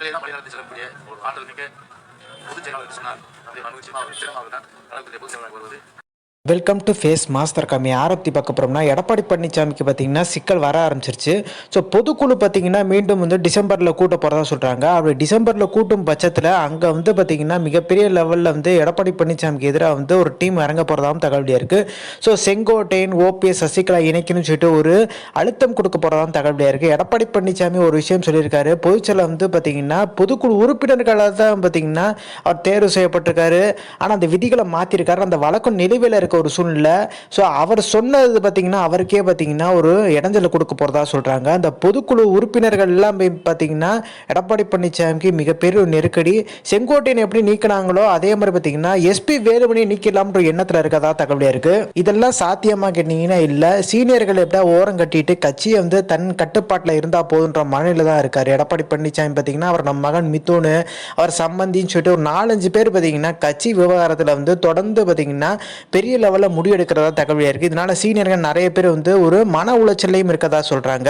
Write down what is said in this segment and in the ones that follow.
எங்களை தான் வழிநடத்தி செல்லக்கூடிய ஒரு ஆற்றல் மிக்க பொதுச் செயலாளர் சொன்னார். அதை நான் நிச்சயமாக அவர் நிச்சயமாக தான் கழகத்துடைய பொதுச் செயலாளர் வருவது. வெல்கம் டு ஃபேஸ் மாஸ்டர் கம்மி ஆரத்தி பார்க்க போகிறோம்னா எடப்பாடி பழனிசாமிக்கு பார்த்தீங்கன்னா சிக்கல் வர ஆரம்பிச்சிருச்சு. ஸோ பொதுக்குழு பார்த்தீங்கன்னா மீண்டும் வந்து டிசம்பரில் கூட்ட போகிறதா சொல்கிறாங்க. அப்படி டிசம்பரில் கூட்டும் பட்சத்தில் அங்கே வந்து பார்த்தீங்கன்னா மிகப்பெரிய லெவலில் வந்து எடப்பாடி பழனிசாமிக்கு எதிராக வந்து ஒரு டீம் இறங்க போகிறதாகவும் தகவலியாக இருக்குது. ஸோ செங்கோட்டையன் ஓபிஎஸ் சசிகலா இணைக்கணும்னு சொல்லிட்டு ஒரு அழுத்தம் கொடுக்க போகிறதாகவும் தகவலியாக இருக்குது. எடப்பாடி பழனிசாமி ஒரு விஷயம் சொல்லியிருக்காரு. பொதுச்செயலர் வந்து பார்த்தீங்கன்னா பொதுக்குழு உறுப்பினர்களாக தான் பார்த்தீங்கன்னா அவர் தேர்வு செய்யப்பட்டிருக்காரு. ஆனால் அந்த விதிகளை மாற்றிருக்காரு. அந்த வழக்கம் நிலுவையில் இருக்க ஒரு சூழ்நிலை. ஸோ அவர் சொன்னது பார்த்தீங்கன்னா அவருக்கே பார்த்தீங்கன்னா ஒரு இடைஞ்சலை கொடுக்க போகிறதா சொல்கிறாங்க. அந்த பொதுக்குழு உறுப்பினர்கள் எல்லாம் பார்த்தீங்கன்னா எடப்பாடி பழனிசாமிக்கு மிகப்பெரிய ஒரு நெருக்கடி. செங்கோட்டையன் எப்படி நீக்கினாங்களோ அதே மாதிரி பார்த்தீங்கன்னா எஸ்பி வேலுமணி நீக்கலாம்ன்ற எண்ணத்தில் இருக்கதா தகவலியாக இருக்குது. இதெல்லாம் சாத்தியமாக கேட்டீங்கன்னா இல்லை. சீனியர்கள் எப்படியா ஓரம் கட்டிட்டு கட்சியை வந்து தன் கட்டுப்பாட்டில் இருந்தால் போதுன்ற மனநிலை தான் இருக்கார் எடப்பாடி பழனிசாமி. பார்த்தீங்கன்னா அவர் நம்ம மகன் மிதுனு அவர் சம்பந்தின்னு சொல்லிட்டு ஒரு 4-5 பேர் பார்த்தீங்கன்னா கட்சி விவகாரத்தில் வந்து தொடர்ந்து பார்த்தீங்கன்னா பெரிய லெவலில் முடிவெடுக்கிறதா தகவலியாக இருக்குது. இதனால சீனியர்கள் நிறைய பேர் வந்து ஒரு மன உளைச்சலையும் இருக்கதா சொல்கிறாங்க.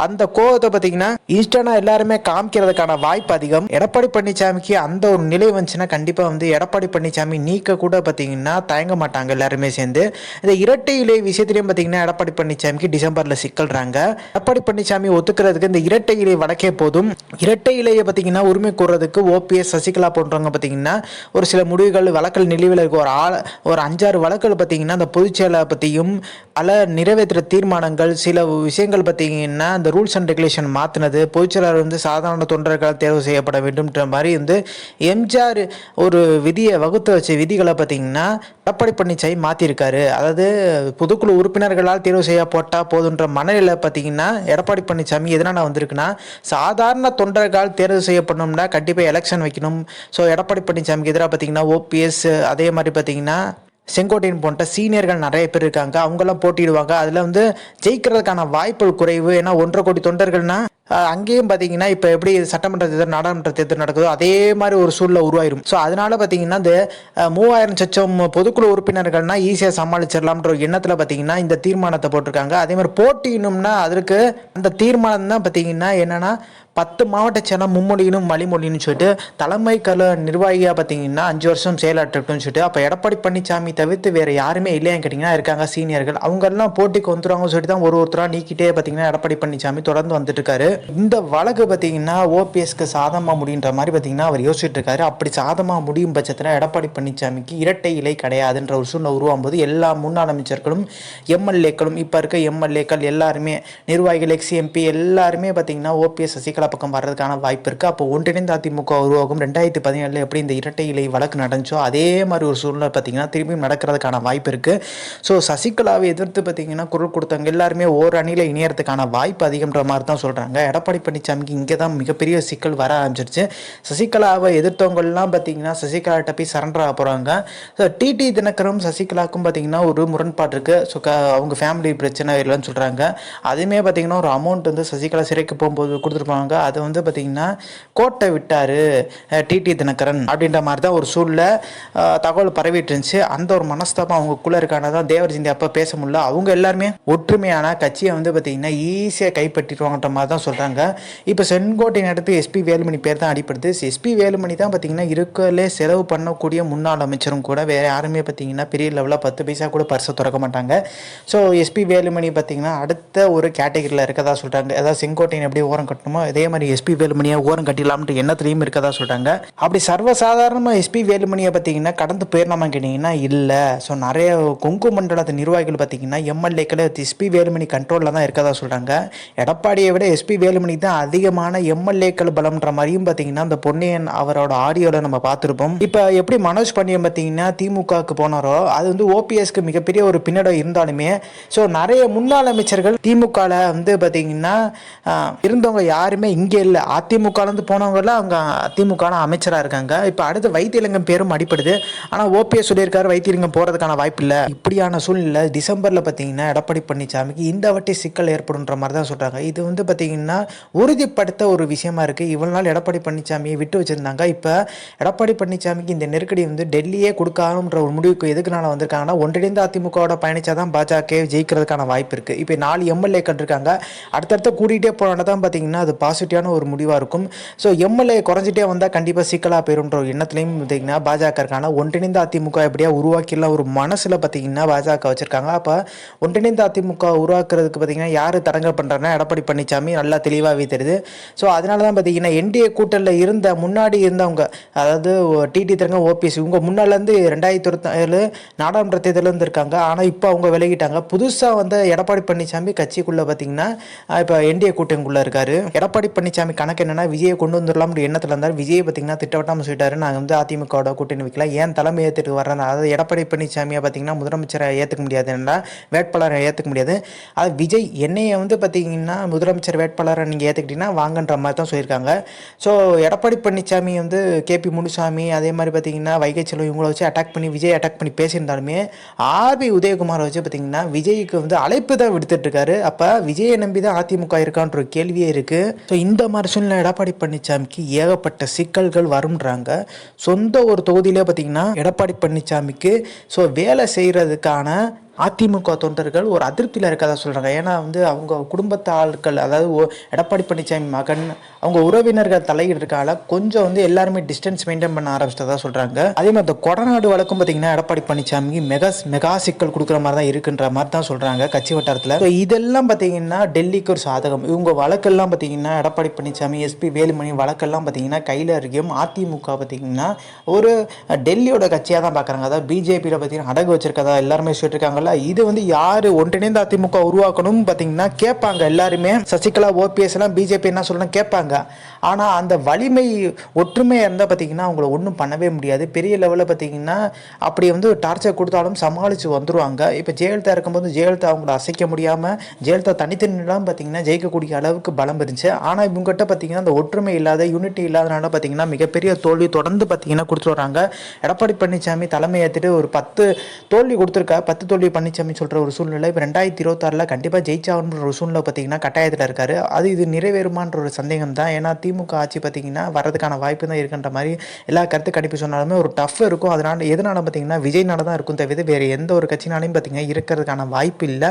அந்த கோவத்தை பார்த்தீங்கன்னா இன்ஸ்டன்டாக எல்லாருமே காமிக்கிறதுக்கான வாய்ப்பு அதிகம். எடப்பாடி பழனிசாமிக்கு அந்த ஒரு நிலை வந்துச்சுன்னா கண்டிப்பாக வந்து எடப்பாடி பழனிசாமி நீக்க கூட பார்த்தீங்கன்னா தயங்க மாட்டாங்க எல்லாருமே சேர்ந்து. இந்த இரட்டை இலை விஷயத்திலையும் பார்த்தீங்கன்னா எடப்பாடி பழனிசாமிக்கு டிசம்பரில் சிக்கல்றாங்க. எடப்பாடி பழனிசாமி ஒத்துக்கிறதுக்கு இந்த இரட்டை இலை வழக்கே போதும். இரட்டை இலையை பார்த்தீங்கன்னா உரிமை கூறுறதுக்கு ஓபிஎஸ் சசிகலா போன்றவங்க பார்த்தீங்கன்னா ஒரு சில முடிவுகள் வழக்கல் நிலுவையில் இருக்க ஒரு 5-6 வழக்குகள் பார்த்தீங்கன்னா அந்த பொதுச்செயலை பற்றியும் பல நிறைவேற்ற தீர்மானங்கள் சில விஷயங்கள் பார்த்தீங்கன்னா அந்த ரூல்ஸ் அண்ட் ரெகுலேஷன் மாற்றினது பொதுச்செயலாளர் வந்து சாதாரண தொண்டர்கள் தேர்வு செய்யப்பட வேண்டும்ன்ற மாதிரி வந்து எம்ஜிஆர் ஒரு விதியை வகுத்து வச்ச விதிகளை பார்த்தீங்கன்னா எடப்பாடி பழனிசாமி மாற்றிருக்காரு. அதாவது பொதுக்குழு உறுப்பினர்களால் தேர்வு செய்யப்பட்டால் போதுன்ற மனநிலை பார்த்தீங்கன்னா எடப்பாடி பழனிசாமி எதனால் வந்திருக்குன்னா சாதாரண தொண்டர்களால் தேர்வு செய்யப்படணும்னா கண்டிப்பாக எலெக்ஷன் வைக்கணும். ஸோ எடப்பாடி பழனிசாமிக்கு எதிராக பார்த்தீங்கன்னா ஓபிஎஸ் அதே மாதிரி பார்த்தீங்கன்னா செங்கோட்டையன் போன்ற சீனியர்கள் நிறைய பேர் இருக்காங்க. அவங்கெல்லாம் போட்டிடுவாங்க. அதில் வந்து ஜெயிக்கிறதுக்கான வாய்ப்புகள் குறைவு. ஏன்னா 1.5 கோடி தொண்டர்கள்னா அங்கேயும் பார்த்தீங்கன்னா இப்போ எப்படி சட்டமன்ற தேர்தல் நாடாளுமன்ற தேர்தல் நடக்குதோ அதே மாதிரி ஒரு சூழ்நிலை உருவாயிரும். ஸோ அதனால பார்த்தீங்கன்னா இந்த 3000 சச்சம் பொதுக்குழு உறுப்பினர்கள்னா ஈஸியாக சமாளிச்சிடலாம்ன்ற ஒரு எண்ணத்தில் பார்த்தீங்கன்னா இந்த தீர்மானத்தை போட்டிருக்காங்க. அதே மாதிரி போட்டியினும்னா அதற்கு அந்த தீர்மானம் தான் பார்த்தீங்கன்னா என்னன்னா 10 மாவட்ட சேலம் மும்மொழியினும் வழிமொழின்னு சொல்லிட்டு தலைமை நிர்வாகியாக பார்த்தீங்கன்னா 5 வருஷம் செயலாற்றட்டும்னு சொல்லிட்டு அப்போ எடப்பாடி பழனிசாமி தவிர்த்து வேறு யாருமே இல்லையான்னு கேட்டிங்கன்னா இருக்காங்க சீனியர்கள். அவங்கெல்லாம் போட்டிக்கு வந்துடுவாங்கன்னு சொல்லிட்டு தான் ஒருத்தராக நீக்கிட்டே பார்த்தீங்கன்னா எடப்பாடி பழனிசாமி தொடர்ந்து வந்துட்டு இருக்காரு. இந்த வழக்கு பார்த்தீங்கன்னா ஓபிஎஸ்க்கு சாதகமாக முடியுன்ற மாதிரி பார்த்தீங்கன்னா அவர் யோசிச்சுட்டு இருக்காரு. அப்படி சாதகமாக முடியும் பட்சத்தில் எடப்பாடி பழனிசாமிக்கு இரட்டை இலை கிடையாதுன்ற ஒரு சூழ்நிலை உருவாகும் போது எல்லா முன்னாள் அமைச்சர்களும் எம்எல்ஏக்களும் இப்போ இருக்க எம்எல்ஏக்கள் எல்லாருமே நிர்வாகிகள் எக்ஸ்எம்பி எல்லாருமே பார்த்தீங்கன்னா ஓபிஎஸ் சசிகலா பக்கம் வர்றதுக்கான வாய்ப்பு இருக்குது. அப்போ ஒன்றிணைந்த அதிமுக உருவாகும் 2017 எப்படி இந்த இரட்டை இலை வழக்கு நடந்துச்சோ அதே மாதிரி ஒரு சூழ்நிலை பார்த்தீங்கன்னா திரும்பியும் நடக்கிறதுக்கான வாய்ப்பு இருக்குது. ஸோ சசிகலாவை எதிர்த்து பார்த்தீங்கன்னா குரல் கொடுத்தவங்க எல்லாருமே ஓர் அணியில் இணையறதுக்கான வாய்ப்பு அதிகம்ன்ற மாதிரி தான் சொல்கிறாங்க. எடப்பாடி பழனிசாமிக்கு இங்கே தான் மிகப்பெரிய சிக்கல் வர ஆரம்பிச்சிருச்சு. சசிகலாவை எதிர்த்தவங்கெல்லாம் பார்த்தீங்கன்னா சசிகலாட்ட போய் சரண்டர் ஆக போகிறாங்க. ஸோ டிடி தினகரும் சசிகலாவுக்கும் பார்த்தீங்கன்னா ஒரு முரண்பாடு இருக்குது. ஸோ அவங்க ஃபேமிலி பிரச்சனை இல்லைன்னு சொல்கிறாங்க. அதுவுமே பார்த்தீங்கன்னா ஒரு அமௌண்ட் வந்து சசிகலா சிறைக்கு போகும்போது கொடுத்துருப்பாங்க. அதை வந்து பார்த்தீங்கன்னா கோட்டை விட்டார் டிடி தினகரன் அப்படின்ற மாதிரி தான் ஒரு சூழ்நிலை தகவல் பரவிட்டு இருந்துச்சு. அந்த ஒரு மனஸ்தாபம் அவங்களுக்குள்ளே இருக்கானதான் தேவர்ஜிந்தி அப்போ பேச முடியல. அவங்க எல்லாருமே ஒற்றுமையான கட்சியை வந்து பார்த்தீங்கன்னா ஈஸியாக கைப்பற்றிடுவாங்கன்ற மாதிரி தான் சொல்கிறாங்க. இப்போ செங்கோட்டையின் அடுத்து எஸ்பி வேலுமணி பேர் தான் அடிப்படுது. எஸ்பி வேலுமணி தான் பார்த்தீங்கன்னா இருக்கலே செலவு பண்ணக்கூடிய முன்னாள் அமைச்சரும் கூட. வேறு யாருமே பார்த்தீங்கன்னா பெரிய லெவலில் 10 பைசா கூட பரிசை திறக்க மாட்டாங்க. ஸோ எஸ்பி வேலுமணி பார்த்தீங்கன்னா அடுத்த ஒரு கேட்டகரியில் இருக்கதா சொல்கிறாங்க. அதாவது செங்கோட்டையின் எப்படி ஓரம் கட்டணுமோ அதே மாதிரி எஸ்பி வேலுமணியை ஓரம் கட்டிடலாம்ன்ற எண்ணத்துலையும் இருக்கதா சொல்கிறாங்க. அப்படி சர்வசாதாரணமாக எஸ்பி வேலுமணியை பார்த்தீங்கன்னா கடந்து போயிடலாமா கேட்டிங்கன்னா இல்லை. ஸோ நிறைய கொங்கு மண்டலத்து நிர்வாகிகள் பார்த்தீங்கன்னா எம்எல்ஏக்கள் எஸ்பி வேலுமணி கண்ட்ரோலில் தான் இருக்கதா சொல்கிறாங்க. எடப்பாடியை விட எஸ்பி வேலுமணி தான் அதிகமான எம்எல்ஏக்கள் பலம்ன்ற மாதிரியும் பார்த்தீங்கன்னா அந்த பொன்னியன் அவரோட ஆடியோவில் நம்ம பார்த்துருப்போம். இப்போ எப்படி மனோஜ் பாண்டியன் பார்த்தீங்கன்னா திமுகவுக்கு போனாரோ அது வந்து ஓபிஎஸ்க்கு மிகப்பெரிய ஒரு பின்னடம் இருந்தாலுமே ஸோ நிறைய முன்னாள் அமைச்சர்கள் திமுகவில் வந்து பார்த்தீங்கன்னா இருந்தவங்க யாருமே இங்கே இல்லை. அதிமுகலேருந்து போனவங்கலாம் அவங்க அதிமுக அமைச்சராக இருக்காங்க. இப்போ அடுத்து வைத்தியலிங்கம் பேரும் அடிப்படுது. ஆனால் ஓபிஎஸ் சொல்லியிருக்காரு வைத்தியலிங்கம் போகிறதுக்கான வாய்ப்பு இல்லை. இப்படியான சூழ்நிலை டிசம்பரில் பார்த்தீங்கன்னா எடப்பாடி பழனிசாமிக்கு இந்த வாட்டி சிக்கல் ஏற்படுன்ற மாதிரி தான் சொல்கிறாங்க. இது வந்து பார்த்தீங்கன்னா உறுதிப்படுத்த ஒரு விஷயமா இருக்குது. இவ்வளவு நாள் எடப்பாடி பழனிசாமியை விட்டு வச்சுருந்தாங்க. இப்போ எடப்பாடி பழனிசாமிக்கு இந்த நெருக்கடி வந்து டெல்லியே கொடுக்காதுன்ற ஒரு முடிவுக்கு எதுக்குனால வந்திருக்காங்கன்னா ஒன்றிணைந்த அதிமுகவோட பயணிச்சாதான் பாஜக ஜெயிக்கிறதுக்கான வாய்ப்பு இருக்குது. இப்போ 4 எம்எல்ஏக்கள் இருக்காங்க. அடுத்தடுத்து கூட்டிகிட்டே போனால் தான் பார்த்தீங்கன்னா அது பாசிட்டிவ் பாசிட்டிவான ஒரு முடிவாக இருக்கும். ஸோ எம்எல்ஏ குறைஞ்சிட்டே வந்தால் கண்டிப்பாக சிக்கலாக போயிருன்ற ஒரு எண்ணத்துலையும் பார்த்தீங்கன்னா பாஜக இருக்காங்க. ஒன்றிணைந்த அதிமுக எப்படியா உருவாக்கிடலாம் ஒரு மனசில் பார்த்தீங்கன்னா பாஜக வச்சுருக்காங்க. அப்போ ஒன்றிணைந்த அதிமுக உருவாக்குறதுக்கு பார்த்தீங்கன்னா யார் தடங்கல் பண்ணுறாங்கன்னா எடப்பாடி பழனிசாமி நல்லா தெளிவாகவே தெரியுது. ஸோ அதனால தான் பார்த்தீங்கன்னா என்டிஏ கூட்டணியில் முன்னாடி இருந்தவங்க, அதாவது டிடி திரங்க ஓபிஎஸ், இவங்க முன்னாலேருந்து 2027 நாடாளுமன்ற தேர்தலேருந்து இருக்காங்க. ஆனால் இப்போ அவங்க விலகிட்டாங்க. புதுசாக வந்த எடப்பாடி பழனிசாமி கட்சிக்குள்ளே பார்த்தீங்கன்னா இப்போ என்டிஏ கூட்டணிக்குள்ளே இருக்காரு. எடப்பாடி பழனிசாமி கணக்கு என்னன்னா விஜயை கொண்டு வந்துடலாம்னு எண்ணத்தில் இருந்தார். விஜய் பார்த்தீங்கன்னா திட்டவட்டாமல் சொல்லிட்டாரு, நாங்கள் வந்து அதிமுகவோட கூட்டணி வைக்கல, ஏன் தலைமை ஏற்றுட்டு வர்றேன், அதாவது எடப்பாடி பழனிசாமியை பார்த்தீங்கன்னா முதலமைச்சரை ஏற்றுக்க முடியாது, வேட்பாளரை ஏற்றுக்க முடியாது, அது விஜய் என்னையை வந்து பார்த்தீங்கன்னா முதலமைச்சர் வேட்பாளரை நீங்கள் ஏற்றுக்கிட்டீங்கன்னா வாங்கன்ற மாதிரி தான் சொல்லியிருக்காங்க. ஸோ எடப்பாடி பழனிசாமி வந்து கேபி முனுசாமி அதே மாதிரி பார்த்தீங்கன்னா வைகை செல்வம் இவங்களை வச்சு அட்டாக் பண்ணி விஜய் அட்டாக் பண்ணி பேசியிருந்தாலுமே ஆர்பி உதயகுமாரை வச்சு பார்த்தீங்கன்னா விஜய்க்கு வந்து அழைப்பு தான் விடுத்துட்டு இருக்காரு. அப்போ விஜயை நம்பி தான் அதிமுக இருக்கான்ற ஒரு கேள்வியே இருக்குது. ஸோ இந்த மாதிரி சூழ்நிலை எடப்பாடி பழனிசாமிக்கு ஏகப்பட்ட சிக்கல்கள் வரும்ன்றாங்க. சொந்த ஒரு தொகுதியிலே பார்த்தீங்கன்னா எடப்பாடி பழனிசாமிக்கு ஸோ வேலை செய்கிறதுக்கான அதிமுக தொண்டர்கள் ஒரு அதிருப்தியில் இருக்கதா சொல்கிறாங்க. ஏன்னா வந்து அவங்க குடும்பத்து ஆட்கள், அதாவது எடப்பாடி பழனிசாமி மகன், அவங்க உறவினர்கள் தலையிடுறதுக்கால கொஞ்சம் வந்து எல்லாருமே டிஸ்டன்ஸ் மெயின்டைன் பண்ண ஆரம்பிச்சிட்டதா சொல்கிறாங்க. அதே மாதிரி இந்த கொடநாடு வழக்கும் பார்த்தீங்கன்னா எடப்பாடி பழனிசாமிக்கு மெகா சிக்கல் கொடுக்குற மாதிரி தான் இருக்குன்ற மாதிரி தான் சொல்கிறாங்க கட்சி வட்டாரத்தில். ஸோ இதெல்லாம் பார்த்தீங்கன்னா டெல்லிக்கு ஒரு சாதகம். இவங்க வழக்கெல்லாம் பார்த்தீங்கன்னா எடப்பாடி பழனிசாமி எஸ்பி வேலுமணி வழக்கெல்லாம் பார்த்தீங்கன்னா கையில் இருக்கையும் அதிமுக பார்த்தீங்கன்னா ஒரு டெல்லியோட கட்சியாக தான் பார்க்குறாங்க. அதாவது பிஜேபியில் பார்த்தீங்கன்னா அடகு வச்சிருக்கதா எல்லாருமே சொல்லிட்டு இருக்காங்க. இது வந்து யாரு ஒன்றிணைந்த அதிமுக உருவாக்கணும் பார்த்தீங்கன்னா கேட்பாங்க எல்லாருமே. சசிகலா ஓபிஎஸ் எல்லாம் பிஜேபி என்ன சொல்லணும் கேட்பாங்க. ஆனால் அந்த வலிமை ஒற்றுமை இருந்தால் பார்த்தீங்கன்னா அவங்கள ஒன்றும் பண்ணவே முடியாது. பெரிய லெவலில் பார்த்தீங்கன்னா அப்படி வந்து டார்ச்சர் கொடுத்தாலும் சமாளித்து வந்துடுவாங்க. இப்போ ஜெயலலிதா இருக்கும்போது ஜெயலலிதா அவங்கள அசைக்க முடியாமல் ஜெயலலிதா தனித்தனிலாம் பார்த்தீங்கன்னா ஜெயிக்கக்கூடிய அளவுக்கு பலம் இருந்துச்சு. ஆனால் இவங்ககிட்ட பார்த்தீங்கன்னா அந்த ஒற்றுமை இல்லாத யூனிட்டி இல்லாதனால பார்த்தீங்கன்னா மிகப்பெரிய தோல்வி தொடர்ந்து பார்த்தீங்கன்னா கொடுத்து வராங்க. எடப்பாடி பழனிசாமி தலைமை ஏற்றுட்டு ஒரு 10 தோல்வி கொடுத்துருக்கா. 10 தோல்வி பழனிசாமி சொல்கிற ஒரு சூழ்நிலை இப்போ 2026 கண்டிப்பாக ஜெயிச்சாகணுன்ற ஒரு சூழ்நிலை பார்த்தீங்கன்னா கட்டாயத்தில் இருக்காரு. இது நிறைவேறுமான்ற ஒரு சந்தேகம் தான். ஏன்னா திமுக ஆட்சி பார்த்தீங்கன்னா வரதுக்கான வாய்ப்பு தான் இருக்குன்ற மாதிரி எல்லா கருத்து கணிப்பு சொன்னாலுமே ஒரு டஃப் இருக்கும். அதனால் எதனால பார்த்தீங்கன்னா விஜய்னால தான் இருக்கும் தவிர வேறு எந்த ஒரு கட்சினாலையும் பார்த்தீங்கன்னா இருக்கிறதுக்கான வாய்ப்பு இல்லை.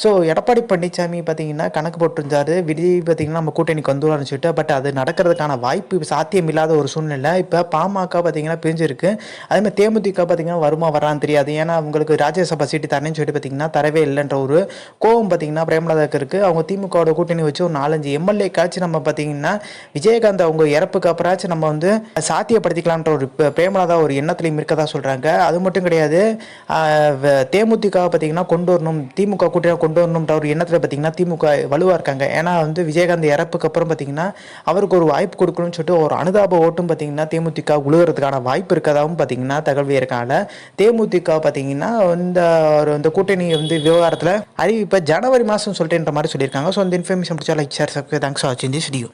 ஸோ எடப்பாடி பழனிசாமி பார்த்தீங்கன்னா கணக்கு போட்டிருந்தாரு விஜய் பார்த்தீங்கன்னா நம்ம கூட்டணிக்கு வந்துடுவார்னு சொல்லிட்டு. பட் அது நடக்கிறதுக்கான வாய்ப்பு சாத்தியம் இல்லாத ஒரு சூழ்நிலை. இப்போ பாமக பார்த்தீங்கன்னா பிரிஞ்சிருக்கு. அதேமாதிரி தேமுதிக பார்த்தீங்கன்னா வருமா வரான்னு தெரியாது. ஏன்னா அவங்களுக்கு ராஜ்யசபா சீட்டு தரேன்னு சொல்லிட்டு பார்த்தீங்கன்னா தரவே இல்லைன்ற ஒரு கோவம் பார்த்தீங்கன்னா பிரேமலதாக்கு இருக்குது. அவங்க திமுகவோட கூட்டணி வச்சு ஒரு 4-5 எம்எல்ஏ காட்சி நம்ம பார்த்தீங்கன்னா விஜயகாந்த் அவங்க இறப்புக்கு அப்புறாச்சும் நம்ம வந்து சாத்தியப்படுத்திக்கலான்ற ஒரு பிரேமலதா ஒரு எண்ணத்துலையும் இருக்கதா சொல்கிறாங்க. அது மட்டும் கிடையாது, தேமுதிக பார்த்தீங்கன்னா கொண்டு வரணும், திமுக கூட்டணியாக கொண்டு வரணுன்ற ஒரு எண்ணத்தில் பார்த்தீங்கன்னா திமுக வலுவாக இருக்காங்க. ஏன்னா வந்து விஜயகாந்த் இறப்புக்கு அப்புறம் பார்த்தீங்கன்னா அவருக்கு ஒரு வாய்ப்பு கொடுக்கணும்னு சொல்லிட்டு ஒரு அனுதாப ஓட்டும் பார்த்தீங்கன்னா தேமுதிக உழுவுறதுக்கான வாய்ப்பு இருக்கதாகவும் பார்த்தீங்கன்னா தகவல் இருக்காங்க. தேமுதிக பார்த்தீங்கன்னா இந்த கூட்டணி வந்து விவகாரத்தில் அறிவிப்பை ஜனவரி மாதம் சொல்லிட்டுன்ற மாதிரி சொல்லியிருக்காங்க. ஸோ இந்த இன்ஃபர்மேஷன் பிடிச்சா like share subscribe. Thanks for வாட்சிங் திஸ் வீடியோ.